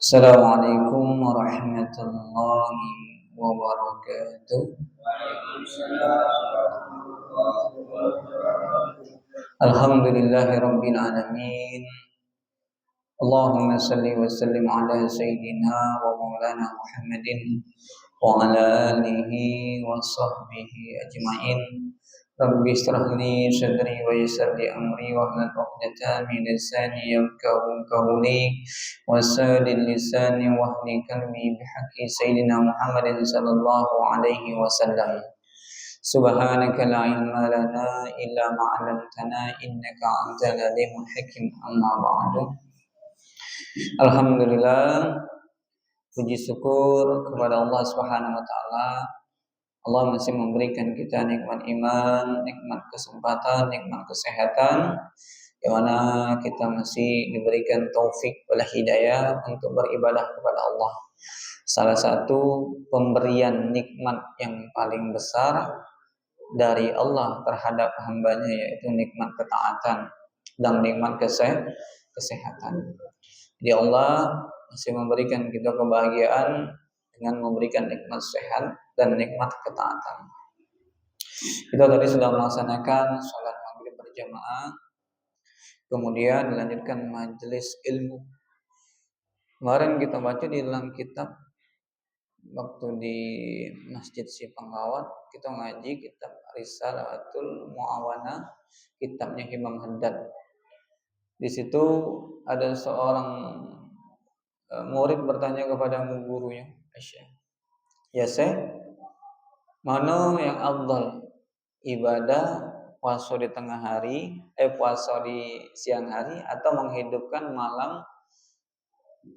Assalamualaikum warahmatullahi wabarakatuh. Alhamdulillahi rabbil alamin. Allahumma salli wa sallim ala sayyidina wa maulana Muhammadin wa ala alihi wa sahbihi ajma'in. Rabbi israh li sadri wa yassir li amri wa hlul 'uqdatam min lisani yafqahu qawli wasadil lisani wahdi kalbi bihaqqi sayyidina Muhammadin sallallahu alaihi wasallam. Subhanaka la ilma lana illa ma 'allamtana innaka antal alimul hakim. Amma ba'du. Alhamdulillah, puji syukur kepada Allah Subhanahu wa taala. Allah masih memberikan kita nikmat iman, nikmat kesempatan, nikmat kesehatan, di mana kita masih diberikan taufik wal hidayah untuk beribadah kepada Allah. Salah satu pemberian nikmat yang paling besar dari Allah terhadap hambanya yaitu nikmat ketaatan dan nikmat kesehatan. Jadi Allah masih memberikan kita kebahagiaan dengan memberikan nikmat sehat dan nikmat ketaatan. Kita tadi sudah melaksanakan sholat maghrib berjamaah, kemudian dilanjutkan majelis ilmu. Kemarin kita baca di dalam kitab, waktu di Masjid Sipanggawat, kita ngaji kitab Risalatul Mu'awana, kitabnya Imam Haddad. Di situ ada seorang murid bertanya kepada gurunya, ya Syekh, mana yang afdal, ibadah puasa di tengah hari, puasa di siang hari, atau menghidupkan malam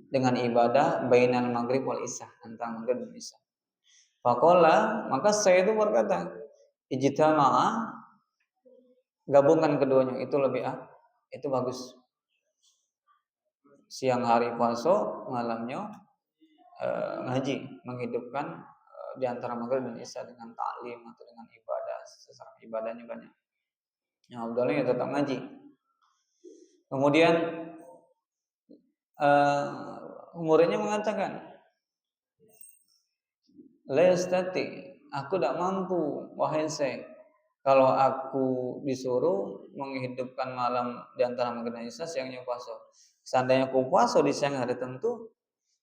dengan ibadah bainal maghrib wal isya, antara maghrib dan isya. Faqala, maka saya itu berkata, ijtama'a, gabungkan keduanya, itu lebih itu bagus. Siang hari puasa, malamnya ngaji, menghidupkan di antara maghrib dan isya dengan ta'lim atau dengan ibadah, secara ibadahnya banyak. Yang afdalnya tetap ngaji. Kemudian muridnya mengatakan, la yastati, aku tidak mampu wahai Syekh, kalau aku disuruh menghidupkan malam di antara maghrib dan isya, siangnya puasa. Seandainya aku puasa di siang hari, tentu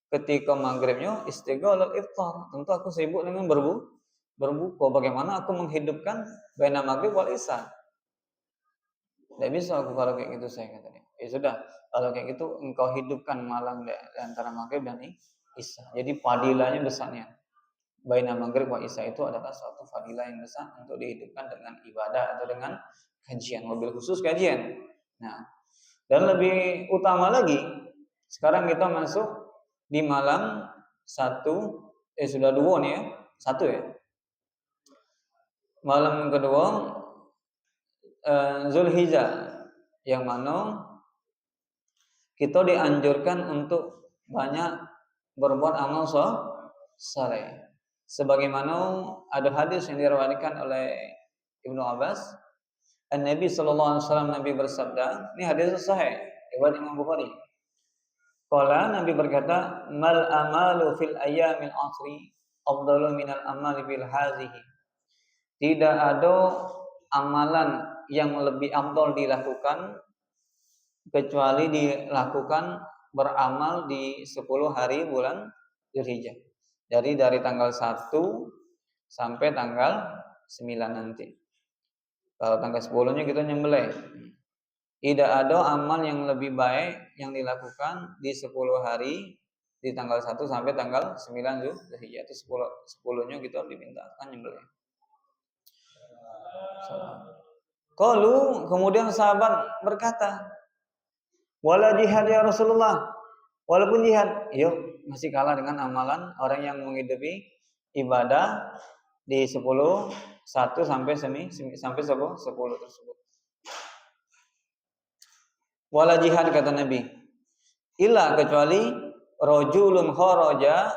ketika maghribnya istighalul iftar, tentu aku sibuk dengan berbuka. Bagaimana aku menghidupkan baina maghrib wal isya? Tidak bisa aku kalau kayak gitu, saya kata dia. Ya sudah, kalau kayak gitu engkau hidupkan malam di antara maghrib dan isya. Jadi fadilahnya besarnya. Baina maghrib wa isya itu adalah suatu fadilah yang besar untuk dihidupkan dengan ibadah atau dengan kajian, mobil khusus kajian. Nah, dan lebih utama lagi, sekarang kita masuk di malam sudah dua nih ya, satu ya. Malam kedua Zulhijjah, yang mana kita dianjurkan untuk banyak berbuat amal saleh. Sebagaimana ada hadis yang diriwayatkan oleh Ibnu Abbas, Nabi sallallahu alaihi wasallam, Nabi bersabda, ini hadis sahih riwayat Imam Bukhari. Qala, Nabi berkata, mal amalu fil ayyamil asri afdalu minal amali fil hazihi. Tidak ada amalan yang lebih afdal dilakukan kecuali dilakukan beramal di 10 hari bulan Dzulhijjah. Jadi dari tanggal 1 sampai tanggal 9 nanti. Kalau tanggal 10-nya kita nyembelih. Tidak ada amal yang lebih baik yang dilakukan di 10 hari di tanggal 1 sampai tanggal 9 Dzulhijjah. Itu 10-nya kita dimintakan nyembelih. Qalu, kemudian sahabat berkata, wala jihad ya Rasulullah. Walaupun jihad, yuk masih kalah dengan amalan orang yang menghidupi ibadah di 1 sampai 10 tersebut. Wala jihad, kata Nabi, illa kecuali rajulun kharaja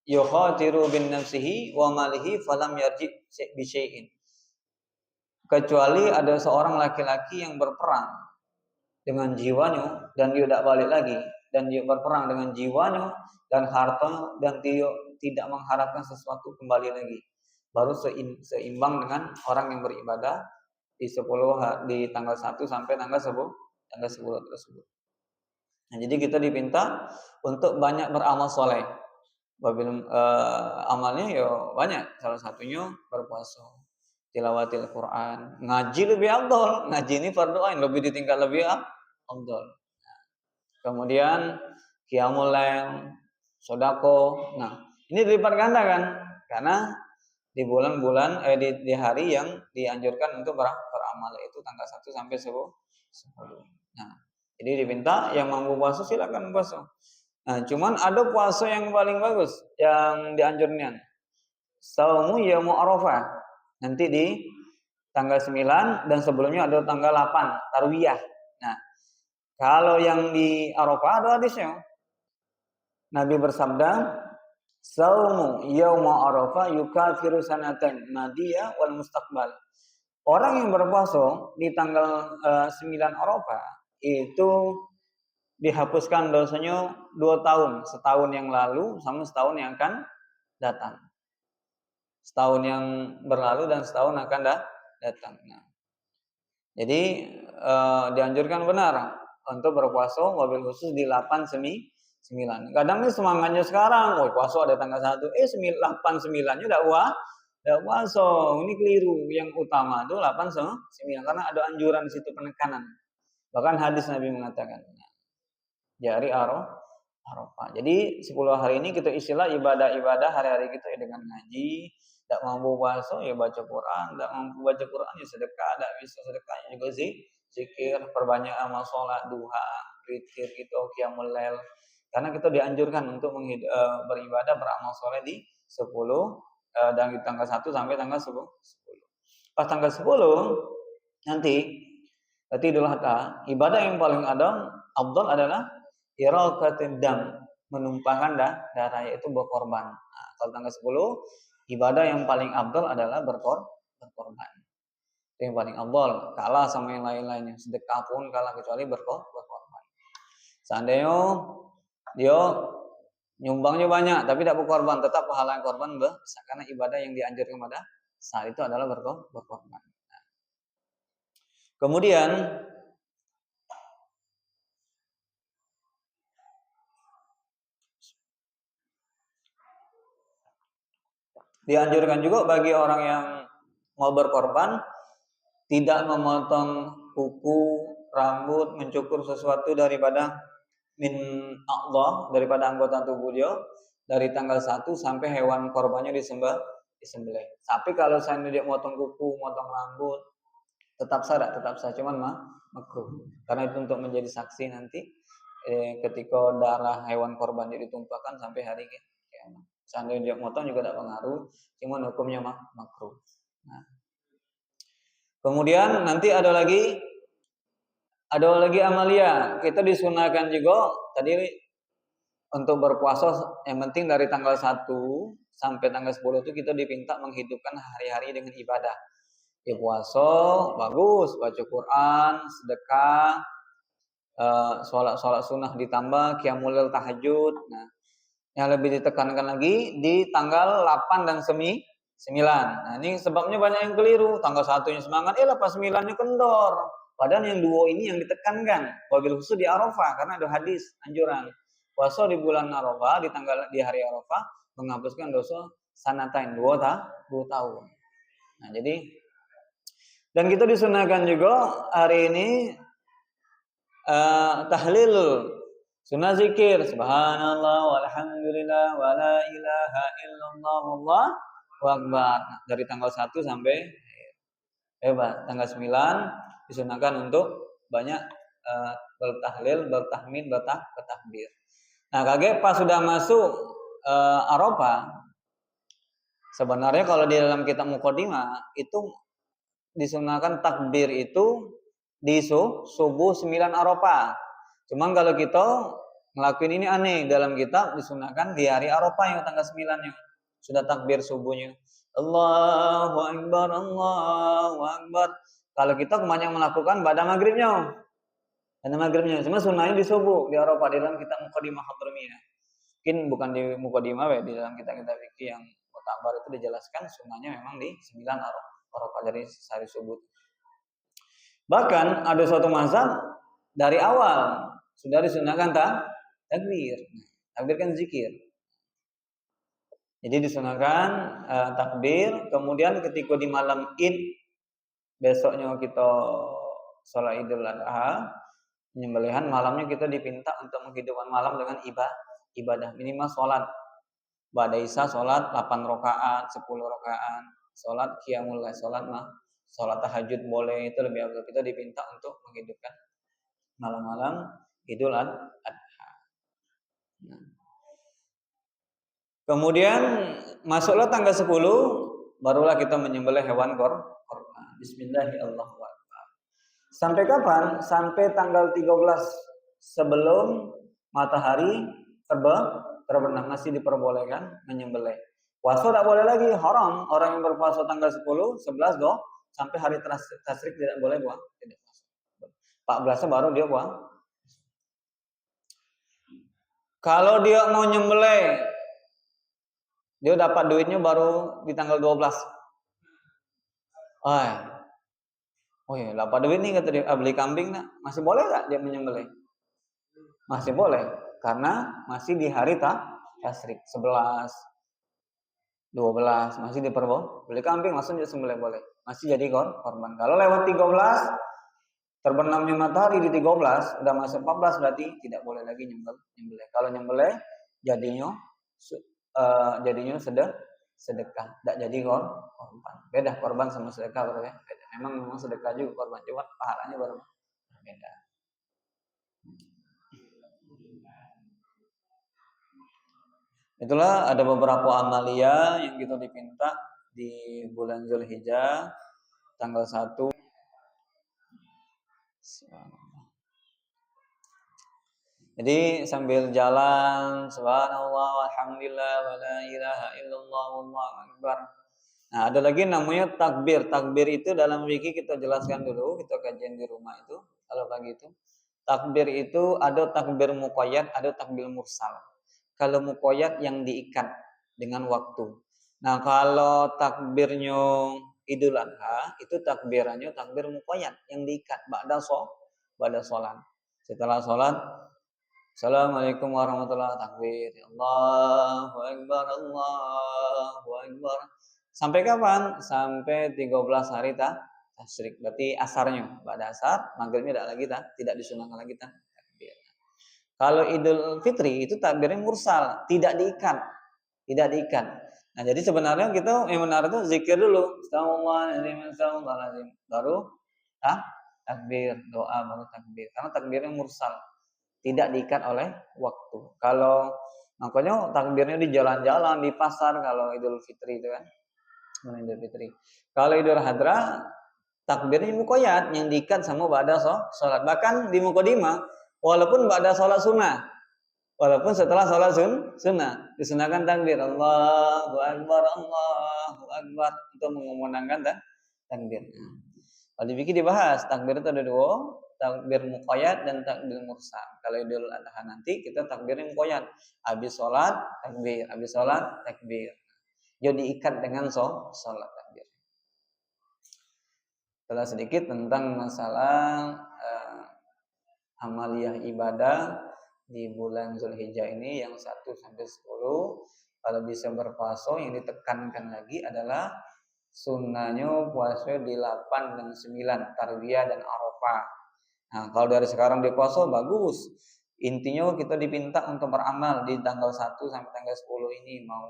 yukhatiru bin nafsihi wa malihi falam yarji bi syai'in. Kecuali ada seorang laki-laki yang berperang dengan jiwanya dan dia tidak balik lagi dan dia berperang dengan jiwanya dan harta dan dia tidak mengharapkan sesuatu kembali lagi. Baru seimbang dengan orang yang beribadah di 10 di tanggal 1 sampai tanggal 10 tersebut. Nah, jadi kita diminta untuk banyak beramal soleh. Amalnya ya banyak. Salah satunya berpuasa, tilawatil Quran, ngaji lebih afdol. Ngaji ini fardu ain, lebih ditingkat lebih afdol. Kemudian qiyamul lail, sedekah. Nah, ini dilipat ganda kan? Karena di bulan-bulan di hari yang dianjurkan untuk beramal, itu tanggal 1 sampai 10. Nah, jadi diminta yang mampu puasa silakan puasa. Nah, cuman ada puasa yang paling bagus yang dianjurkan. Saumu yaumul Arafah. Nanti di tanggal 9 dan sebelumnya ada tanggal 8 tarwiyah. Nah, kalau yang di Arafah ada hadisnya. Nabi bersabda, "Saumu yaumul Arafah yukafiru sanatan madiyah wal mustaqbal." Orang yang berpuasa di tanggal 9 Arafah itu dihapuskan dosanya 2 tahun, setahun yang lalu sama setahun yang akan datang. Setahun yang berlalu dan setahun akan datang. Nah, jadi dianjurkan benar untuk berpuasa wabil khusus di 8/9. Kadang ini semangatnya sekarang, puasa ada tanggal 1, 8/9-nya udah puasa. Ini keliru. Yang utama itu 8/9 karena ada anjuran di situ, penekanan. Bahkan hadis Nabi mengatakan, jari Arafah. Jadi 10 hari ini kita istilah ibadah-ibadah hari-hari kita ya dengan ngaji. Tidak mampu puasa ya baca Quran, tidak mampu baca Quran ya sedekah, tidak bisa sedekahnya juga zikir, perbanyak amal sholat, duha, witir gitu, qiyamul lail. Karena kita dianjurkan untuk beribadah, beramal soleh di 10 dari tanggal 1 sampai tanggal 10. Pas tanggal 10 nanti Idul Adha, ibadah yang paling afdal adalah iraqatud dam, menumpahkan darah, yaitu berkorban. Nah, kalau tanggal 10 ibadah yang paling afdal adalah berkorban. Itu yang paling afdal, kalah sama yang lain-lainnya. Sedekah pun kalah kecuali berkorban. Seandainya dia nyumbangnya banyak tapi tidak berkorban, tetap pahala yang korban besar karena ibadah yang dianjurkan pada saat itu adalah berkorban. Kemudian dianjurkan juga bagi orang yang mau berkorban tidak memotong kuku, rambut, mencukur sesuatu daripada daripada anggota tubuh dia dari tanggal 1 sampai hewan korbannya disembelih. Tapi kalau saya tidak motong kuku, motong rambut, tetap sah, cuman makruh. Karena itu untuk menjadi saksi nanti ketika darah hewan korban ditumpahkan sampai hari kiamat. Seandainya dia motong juga tidak pengaruh, cuman hukumnya makruh. Nah, kemudian nanti ada lagi amalia. Kita disunahkan juga tadi untuk berpuasa, yang penting dari tanggal 1 sampai tanggal 10 itu kita dipinta menghidupkan hari-hari dengan ibadah. Ya puasa bagus, baca Quran, sedekah, sholat sunnah ditambah qiyamul lail, tahajud. Nah, yang lebih ditekankan lagi di tanggal 8 dan 9. Nah, ini sebabnya banyak yang keliru. Tanggal 1-nya semangat, pas 9-nya kendor. Padahal yang 2 ini yang ditekankan. Wabil khusus di Arafah karena ada hadis anjuran. Puasa di bulan Arafah, di hari Arafah menghapuskan dosa sanatain 2 tahun. Nah, jadi dan kita disunahkan juga hari ini tahlil, sunnah zikir, subhanallah walhamdulillah wala ilaha illallah wallahu akbar. Nah, dari tanggal 1 sampai tanggal 9 disunahkan untuk banyak bertahlil, bertahmid, bertakbir. Nah, kaget pas sudah masuk Arafah, sebenarnya kalau di dalam kitab Muqaddimah itu disunahkan takbir itu di subuh 9 Arafah. Cuman kalau kita ngelakuin ini aneh, dalam kitab disunahkan di hari Arafah yang tanggal 9-nya. Sudah takbir subuhnya. Allahu Akbar, Allahu Akbar. Kalau kita kebanyakan melakukan pada maghribnya. Karena maghribnya. Cuma sunnahnya di subuh di Arafah di dalam kitab Muqaddimah Hadramiyah. Mungkin bukan di Muqaddimah ya, di dalam kitab-kitab fikih yang mutabar itu dijelaskan sunnahnya memang di 9 Arafah dari hari subuh. Bahkan ada suatu mazhab dari awal sudah disunahkan takbir. Takbir kan zikir. Jadi disunahkan takbir, kemudian ketika di malam Id besoknya kita sholat Idul Adha, penyembelihan malamnya kita dipinta untuk menghidupkan malam dengan ibadah minimal sholat. Ba'da Isya sholat 8 rakaat, 10 rakaat, sholat qiyamul lail, sholat tahajud boleh, itu lebih afdal. Kita dipinta untuk menghidupkan malam-malam Idul Adha. Nah. Kemudian masuklah tanggal 10, barulah kita menyembelih hewan korban. Bismillahirrahmanirrahim. Sampai kapan? Sampai tanggal 13 sebelum matahari terbenam masih diperbolehkan menyembelih. Puasa tidak boleh lagi, haram. Orang yang berpuasa tanggal 10, 11 sampai hari tasyrik tidak boleh puasa. 14 baru dia puasa. Kalau dia mau nyembelih, dia dapat duitnya baru di tanggal 12. Oh iya, dapat duit nih kata dia, beli kambing nak. Masih boleh nggak dia menyembelih? Masih boleh, karena masih di hari tasyrik 11, 12 masih diperbolehkan. Beli kambing langsung dia sembelih boleh. Masih jadi korban. Kalau lewat 13 terbenamnya matahari di 13 udah masuk 14 berarti tidak boleh lagi nyembelih. Kalau nyembelih jadinya sedekah, tidak jadi korban. Beda korban sama sedekah beda. Memang sedekah juga korban, cuma pahalanya berbeda. Itulah ada beberapa amalia yang kita dipinta di bulan Zulhijjah tanggal 1. Jadi sambil jalan subhanallah walhamdulillah wala ilaha illallah wallahu akbar. Nah, ada lagi namanya takbir. Takbir itu dalam fikih kita jelaskan dulu, kita kajian di rumah itu kalau pagi itu. Takbir itu ada takbir muqayyad, ada takbir mursal. Kalau muqayyad yang diikat dengan waktu. Nah, kalau takbirnya Idul Adha itu takbirannya takbir muqayyad yang diikat ba'da sholat. Setelah sholat, Assalamualaikum warahmatullahi wabarakatuh. Allahu Akbar, Allahu Akbar. Sampai kapan? Sampai 13 hari tasyrik. Berarti asarnya, pada asar, maghribnya tidak disunahkan lagi takbir. Kalau Idul Fitri itu takbirnya mursal, tidak diikat. Nah, jadi sebenarnya kita yang benar itu zikir dulu. Astagfirullahaladzim. Baru takbir, doa baru takbir. Karena takbirnya mursal. Tidak diikat oleh waktu. Kalau makanya takbirnya di jalan-jalan, di pasar kalau Idul Fitri itu kan. Idul Fitri. Kalau Idul Adha takbirnya muqayyad yang diikat sama ba'da sholat. Bahkan di Muqaddimah walaupun ba'da sholat sunnah. Walaupun setelah sholat sunnah disunahkan takbir Allahu Akbar untuk mengumandangkan takbir. Kalau dibikin dibahas takbir itu ada dua, takbir muqayyad dan takbir mursal. Kalau Idul Adha nanti kita takbirnya muqayyad. Habis sholat takbir. Jadi ikat dengan sholat takbir. Setelah sedikit tentang masalah amaliyah ibadah di bulan Zulhijjah ini yang 1 sampai 10. Kalau bisa berpuasa, yang ditekankan lagi adalah sunnahnya puasa di 8 dan 9, Tarwiyah dan Arafah. Nah, kalau dari sekarang di puasa bagus. Intinya kita dipinta untuk beramal di tanggal 1 sampai tanggal 10 ini. Mau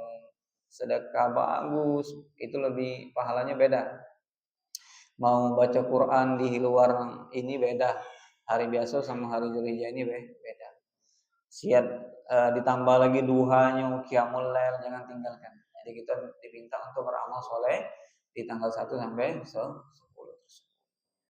sedekah bagus, itu lebih pahalanya beda. Mau baca Quran di luar ini beda. Hari biasa sama hari Zulhijjah ini beda. Siap ditambah lagi duhanya, qiyamul lail, jangan tinggalkan. Jadi kita dipinta untuk beramal soleh di tanggal 1 sampai 10.